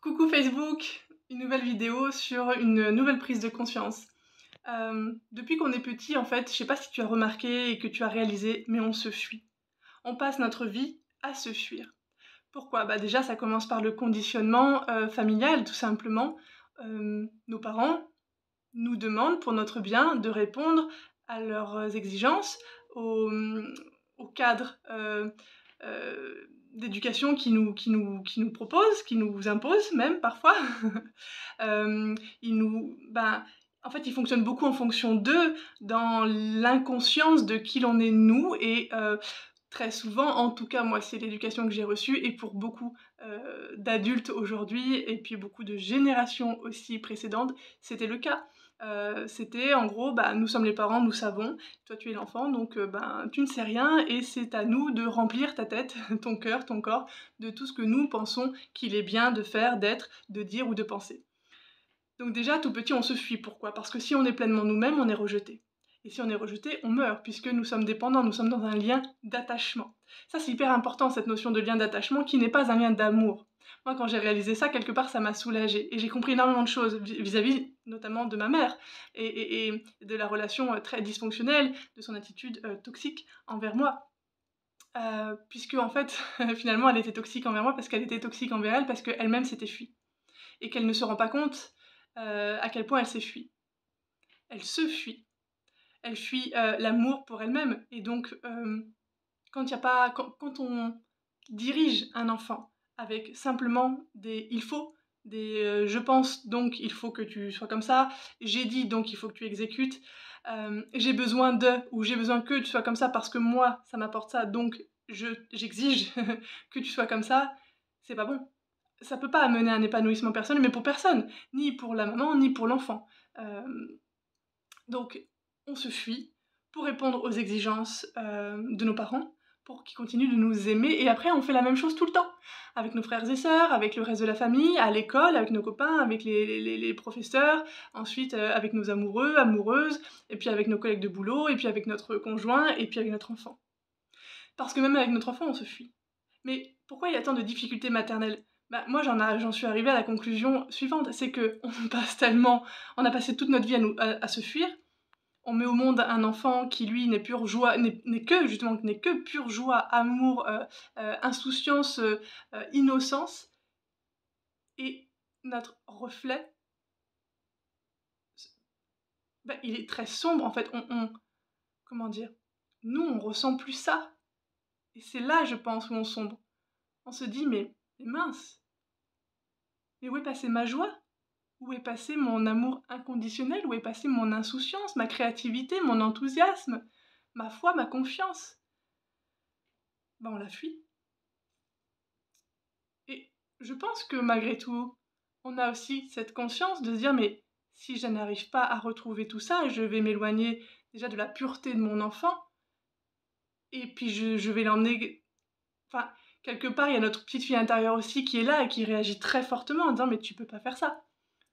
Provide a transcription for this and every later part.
Coucou Facebook, une nouvelle vidéo sur une nouvelle prise de conscience. Depuis qu'on est petit, en fait, je sais pas si tu as remarqué et que tu as réalisé, mais on se fuit. On passe notre vie à se fuir. Pourquoi? Bah déjà, ça commence par le conditionnement familial, tout simplement. Nos parents nous demandent, pour notre bien, de répondre à leurs exigences, au, au cadre d'éducation qui nous proposent, qui nous imposent même parfois. Ils nous, ben, en fait, ils fonctionnent beaucoup en fonction d'eux, dans l'inconscience de qui l'on est nous, et très souvent, en tout cas moi c'est l'éducation que j'ai reçue, et pour beaucoup d'adultes aujourd'hui, et puis beaucoup de générations aussi précédentes, c'était le cas. C'était en gros, bah, nous sommes les parents, nous savons, toi tu es l'enfant, donc ben, tu ne sais rien, et c'est à nous de remplir ta tête, ton cœur, ton corps, de tout ce que nous pensons qu'il est bien de faire, d'être, de dire ou de penser. Donc déjà, tout petit, on se fuit. Pourquoi? Parce que si on est pleinement nous-mêmes, on est rejeté. Et si on est rejeté, on meurt, puisque nous sommes dépendants, nous sommes dans un lien d'attachement. Ça, c'est hyper important, cette notion de lien d'attachement, qui n'est pas un lien d'amour. Moi, quand j'ai réalisé ça, quelque part, ça m'a soulagée. Et j'ai compris énormément de choses vis-à-vis, notamment de ma mère, et de la relation très dysfonctionnelle, de son attitude toxique envers moi. Puisque, en fait, finalement, elle était toxique envers moi parce qu'elle était toxique envers elle, parce qu'elle-même s'était fuie. Et qu'elle ne se rend pas compte à quel point elle s'est fuie. Elle se fuit. Elle fuit l'amour pour elle-même. Et donc, quand, y a pas, quand on dirige un enfant avec simplement des il faut, des je pense donc il faut que tu sois comme ça, j'ai dit donc il faut que tu exécutes, j'ai besoin de, ou j'ai besoin que tu sois comme ça parce que moi ça m'apporte ça, donc j'exige que tu sois comme ça, c'est pas bon. Ça peut pas amener à un épanouissement personnel, mais pour personne, ni pour la maman, ni pour l'enfant. Donc, on se fuit pour répondre aux exigences de nos parents, pour qu'ils continuent de nous aimer, et après on fait la même chose tout le temps, avec nos frères et sœurs, avec le reste de la famille, à l'école, avec nos copains, avec les professeurs, ensuite avec nos amoureux, amoureuses, et puis avec nos collègues de boulot, et puis avec notre conjoint, et puis avec notre enfant. Parce que même avec notre enfant, on se fuit. Mais pourquoi il y a tant de difficultés maternelles? Bah, moi, j'en suis arrivée à la conclusion suivante, c'est que on a passé toute notre vie à se fuir. On met au monde un enfant qui, lui, n'est pure joie, n'est que pure joie, amour, insouciance, innocence. Et notre reflet, bah, il est très sombre, en fait. Comment dire? Nous, on ressent plus ça. Et c'est là, je pense, où on sombre. On se dit, mais mince, mais où est passée ma joie? Où est passé mon amour inconditionnel? Où est passée mon insouciance, ma créativité, mon enthousiasme, ma foi, ma confiance? Ben, on la fuit. Et je pense que malgré tout, on a aussi cette conscience de se dire, mais si je n'arrive pas à retrouver tout ça, je vais m'éloigner déjà de la pureté de mon enfant, et puis je vais l'emmener... Enfin, quelque part, il y a notre petite fille intérieure aussi qui est là et qui réagit très fortement en disant, mais tu peux pas faire ça.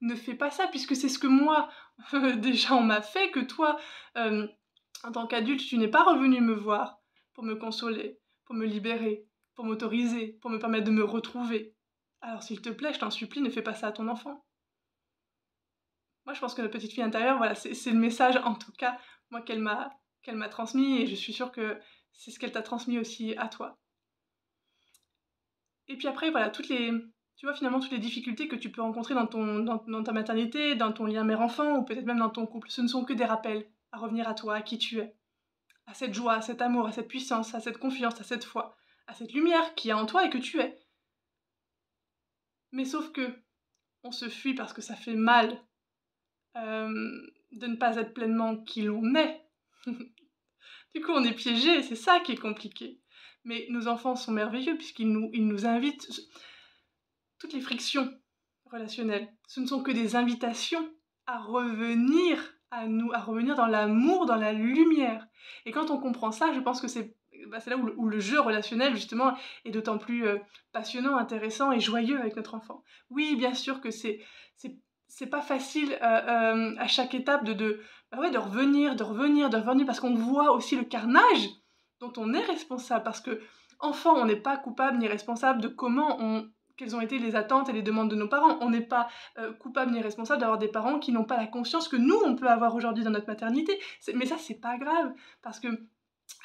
Ne fais pas ça, puisque c'est ce que moi, déjà on m'a fait, que toi, en tant qu'adulte, tu n'es pas revenu me voir pour me consoler, pour me libérer, pour m'autoriser, pour me permettre de me retrouver. Alors s'il te plaît, je t'en supplie, ne fais pas ça à ton enfant. Moi, je pense que notre petite fille intérieure, voilà, c'est le message, en tout cas, moi, qu'elle m'a transmis, et je suis sûre que c'est ce qu'elle t'a transmis aussi à toi. Et puis après, voilà, tu vois, finalement, toutes les difficultés que tu peux rencontrer dans ta maternité, dans ton lien mère-enfant, ou peut-être même dans ton couple, ce ne sont que des rappels à revenir à toi, à qui tu es, à cette joie, à cet amour, à cette puissance, à cette confiance, à cette foi, à cette lumière qui est en toi et que tu es. Mais sauf que on se fuit parce que ça fait mal de ne pas être pleinement qui l'on est. Du coup, on est piégé, c'est ça qui est compliqué. Mais nos enfants sont merveilleux puisqu'ils nous invitent. Toutes les frictions relationnelles, ce ne sont que des invitations à revenir à nous, à revenir dans l'amour, dans la lumière. Et quand on comprend ça, je pense que c'est là où le jeu relationnel, justement, est d'autant plus passionnant, intéressant et joyeux avec notre enfant. Oui, bien sûr que c'est pas facile à chaque étape bah ouais, de revenir, parce qu'on voit aussi le carnage dont on est responsable, parce que enfant, on n'est pas coupable ni responsable de comment quelles ont été les attentes et les demandes de nos parents. On n'est pas coupable ni responsable d'avoir des parents qui n'ont pas la conscience que nous, on peut avoir aujourd'hui dans notre maternité. Mais ça, c'est pas grave, parce que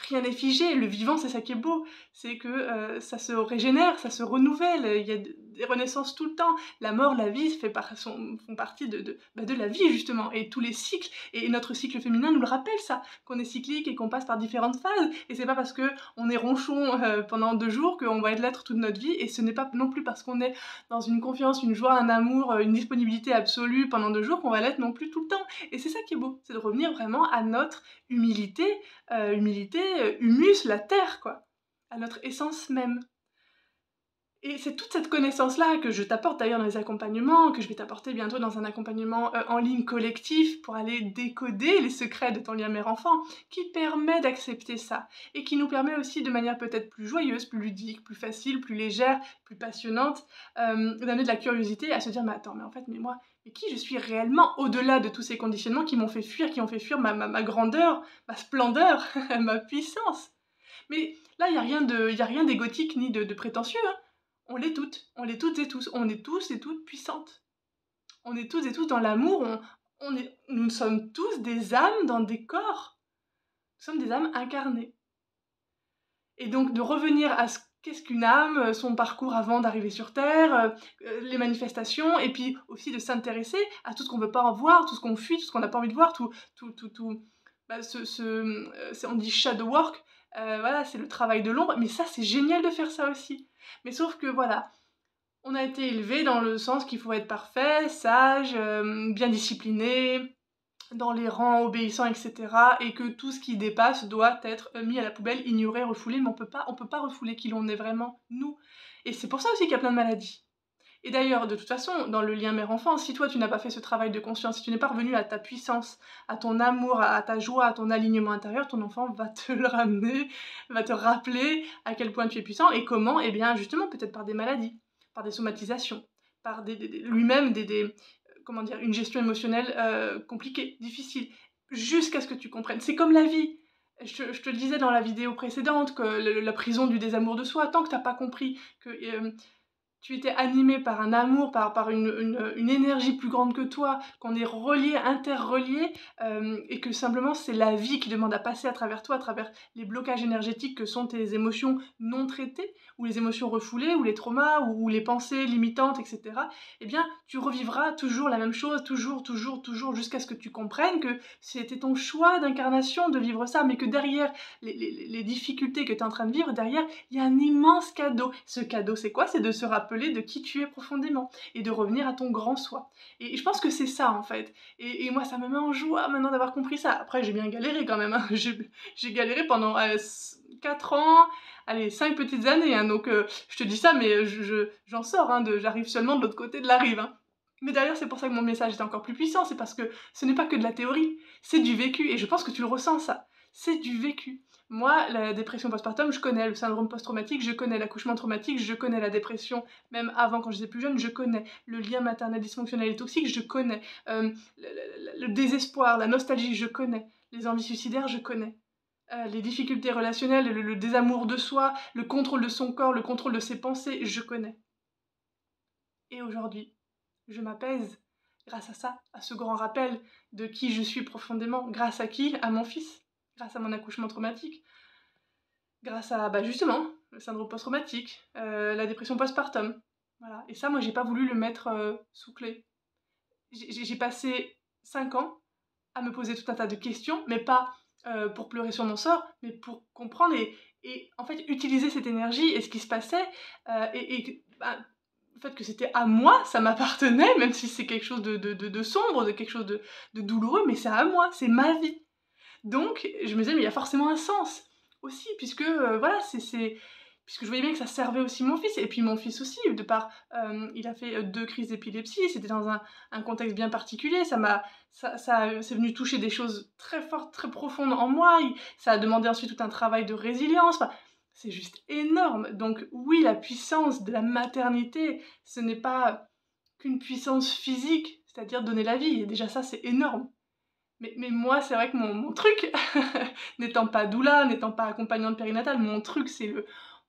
rien n'est figé. Le vivant, c'est ça qui est beau. C'est que ça se régénère, ça se renouvelle. Il y a des renaissances tout le temps. La mort, la vie font partie de la vie, justement. Et tous les cycles. Et notre cycle féminin nous le rappelle, ça. Qu'on est cyclique et qu'on passe par différentes phases. Et c'est pas parce qu'on est ronchon pendant 2 jours qu'on va être l'être toute notre vie. Et ce n'est pas non plus parce qu'on est dans une confiance, une joie, un amour, une disponibilité absolue pendant 2 jours qu'on va l'être non plus tout le temps. Et c'est ça qui est beau. C'est de revenir vraiment à notre humilité, humus, la terre, quoi, à notre essence même. Et c'est toute cette connaissance-là que je t'apporte d'ailleurs dans les accompagnements, que je vais t'apporter bientôt dans un accompagnement en ligne collectif pour aller décoder les secrets de ton lien mère-enfant, qui permet d'accepter ça, et qui nous permet aussi de manière peut-être plus joyeuse, plus ludique, plus facile, plus légère, plus passionnante, d'amener de la curiosité à se dire « mais attends, mais en fait, mais moi, mais qui je suis réellement au-delà de tous ces conditionnements qui m'ont fait fuir, ma grandeur, ma splendeur, ma puissance ?» Mais là, il n'y a rien d'égotique ni de prétentieux, hein. On l'est toutes et tous, on est tous et toutes puissantes. On est toutes et tous dans l'amour, nous sommes tous des âmes dans des corps. Nous sommes des âmes incarnées. Et donc de revenir à qu'est-ce qu'une âme, son parcours avant d'arriver sur Terre, les manifestations, et puis aussi de s'intéresser à tout ce qu'on ne veut pas en voir, tout ce qu'on fuit, tout ce qu'on n'a pas envie de voir, on dit shadow work, voilà, c'est le travail de l'ombre, mais ça c'est génial de faire ça aussi. Mais sauf que voilà, on a été élevé dans le sens qu'il faut être parfait, sage, bien discipliné, dans les rangs obéissants, etc. Et que tout ce qui dépasse doit être mis à la poubelle, ignoré, refoulé, mais on peut pas refouler qui l'on est vraiment, nous. Et c'est pour ça aussi qu'il y a plein de maladies. Et d'ailleurs, de toute façon, dans le lien mère-enfant, si toi tu n'as pas fait ce travail de conscience, si tu n'es pas revenu à ta puissance, à ton amour, à ta joie, à ton alignement intérieur, ton enfant va te le ramener, va te rappeler à quel point tu es puissant et comment, eh bien justement, peut-être par des maladies, par des somatisations, par lui-même comment dire, une gestion émotionnelle compliquée, difficile, jusqu'à ce que tu comprennes. C'est comme la vie. Je te le disais dans la vidéo précédente, que la prison du désamour de soi, tant que tu n'as pas compris que tu étais animé par un amour, par une énergie plus grande que toi, qu'on est relié, interrelié, et que simplement c'est la vie qui demande à passer à travers toi, à travers les blocages énergétiques que sont tes émotions non traitées, ou les émotions refoulées, ou les traumas, ou les pensées limitantes, etc. Eh bien, tu revivras toujours la même chose, toujours, jusqu'à ce que tu comprennes que c'était ton choix d'incarnation de vivre ça, mais que derrière les difficultés que tu es en train de vivre, derrière, il y a un immense cadeau. Ce cadeau, c'est quoi? C'est de se rappeler de qui tu es profondément et de revenir à ton grand soi. Et je pense que c'est ça en fait. Et moi ça me met en joie maintenant d'avoir compris ça. Après j'ai bien galéré quand même, hein. J'ai galéré pendant 4 ans, allez 5 petites années, hein. Donc je te dis ça mais j'en sors, hein, j'arrive seulement de l'autre côté de la rive, hein. Mais d'ailleurs c'est pour ça que mon message est encore plus puissant, c'est parce que ce n'est pas que de la théorie, c'est du vécu et je pense que tu le ressens ça. C'est du vécu. Moi, la dépression postpartum, je connais le syndrome post-traumatique, je connais l'accouchement traumatique, je connais la dépression, même avant quand j'étais plus jeune, je connais le lien maternel dysfonctionnel et toxique, je connais le désespoir, la nostalgie, je connais les envies suicidaires, je connais les difficultés relationnelles, le désamour de soi, le contrôle de son corps, le contrôle de ses pensées, je connais. Et aujourd'hui, je m'apaise grâce à ça, à ce grand rappel de qui je suis profondément, grâce à qui? À mon fils, grâce à mon accouchement traumatique, grâce à, justement, le syndrome post-traumatique, la dépression postpartum. Voilà. Et ça, moi, j'ai pas voulu le mettre sous clé. J'ai passé 5 ans à me poser tout un tas de questions, mais pas pour pleurer sur mon sort, mais pour comprendre et en fait, utiliser cette énergie et ce qui se passait, le fait que c'était à moi, ça m'appartenait, même si c'est quelque chose de sombre, de quelque chose de douloureux, mais c'est à moi, c'est ma vie. Donc, je me disais, mais il y a forcément un sens aussi, puisque, voilà, puisque je voyais bien que ça servait aussi mon fils, et puis mon fils aussi, il a fait 2 crises d'épilepsie, c'était dans un contexte bien particulier, c'est venu toucher des choses très fortes, très profondes en moi, ça a demandé ensuite tout un travail de résilience, enfin, c'est juste énorme. Donc oui, la puissance de la maternité, ce n'est pas qu'une puissance physique, c'est-à-dire donner la vie, et déjà ça c'est énorme. Mais moi, c'est vrai que mon truc, n'étant pas doula, n'étant pas accompagnante périnatale, mon truc, c'est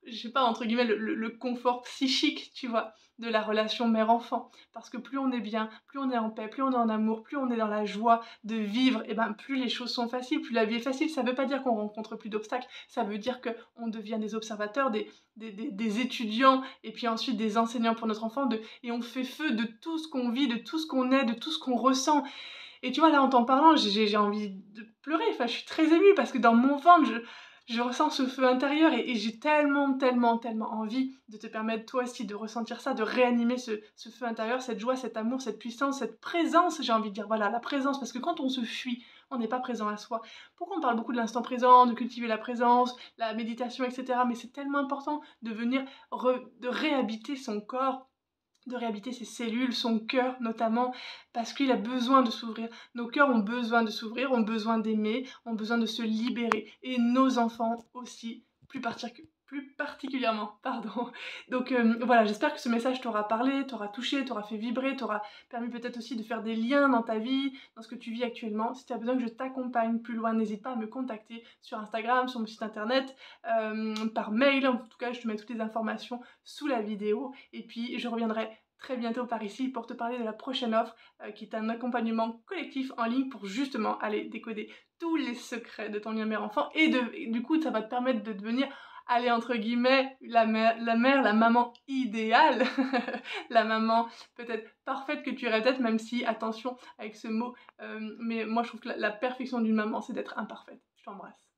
je sais pas, entre guillemets, le confort psychique, tu vois, de la relation mère-enfant. Parce que plus on est bien, plus on est en paix, plus on est en amour, plus on est dans la joie de vivre, et ben plus les choses sont faciles, plus la vie est facile. Ça veut pas dire qu'on rencontre plus d'obstacles, ça veut dire qu'on devient des observateurs, des étudiants, et puis ensuite des enseignants pour notre enfant, et on fait feu de tout ce qu'on vit, de tout ce qu'on est, de tout ce qu'on ressent. Et tu vois, là, en t'en parlant, j'ai envie de pleurer, enfin, je suis très émue parce que dans mon ventre, je ressens ce feu intérieur et j'ai tellement, tellement, tellement envie de te permettre toi aussi de ressentir ça, de réanimer ce feu intérieur, cette joie, cet amour, cette puissance, cette présence, j'ai envie de dire, voilà, la présence, parce que quand on se fuit, on n'est pas présent à soi. Pourquoi on parle beaucoup de l'instant présent, de cultiver la présence, la méditation, etc. Mais c'est tellement important de venir de réhabiter son corps, de réhabiter ses cellules, son cœur notamment, parce qu'il a besoin de s'ouvrir. Nos cœurs ont besoin de s'ouvrir, ont besoin d'aimer, ont besoin de se libérer. Et nos enfants aussi, plus particulièrement, pardon. Donc voilà, j'espère que ce message t'aura parlé, t'aura touché, t'aura fait vibrer, t'aura permis peut-être aussi de faire des liens dans ta vie, dans ce que tu vis actuellement. Si tu as besoin que je t'accompagne plus loin, n'hésite pas à me contacter sur Instagram, sur mon site internet, par mail. En tout cas, je te mets toutes les informations sous la vidéo. Et puis, je reviendrai très bientôt par ici pour te parler de la prochaine offre qui est un accompagnement collectif en ligne pour justement aller décoder tous les secrets de ton lien mère-enfant et du coup ça va te permettre de devenir, allez, entre guillemets, la mère, la maman idéale, la maman peut-être parfaite que tu aurais peut-être, même si, attention avec ce mot, mais moi je trouve que la perfection d'une maman c'est d'être imparfaite. Je t'embrasse.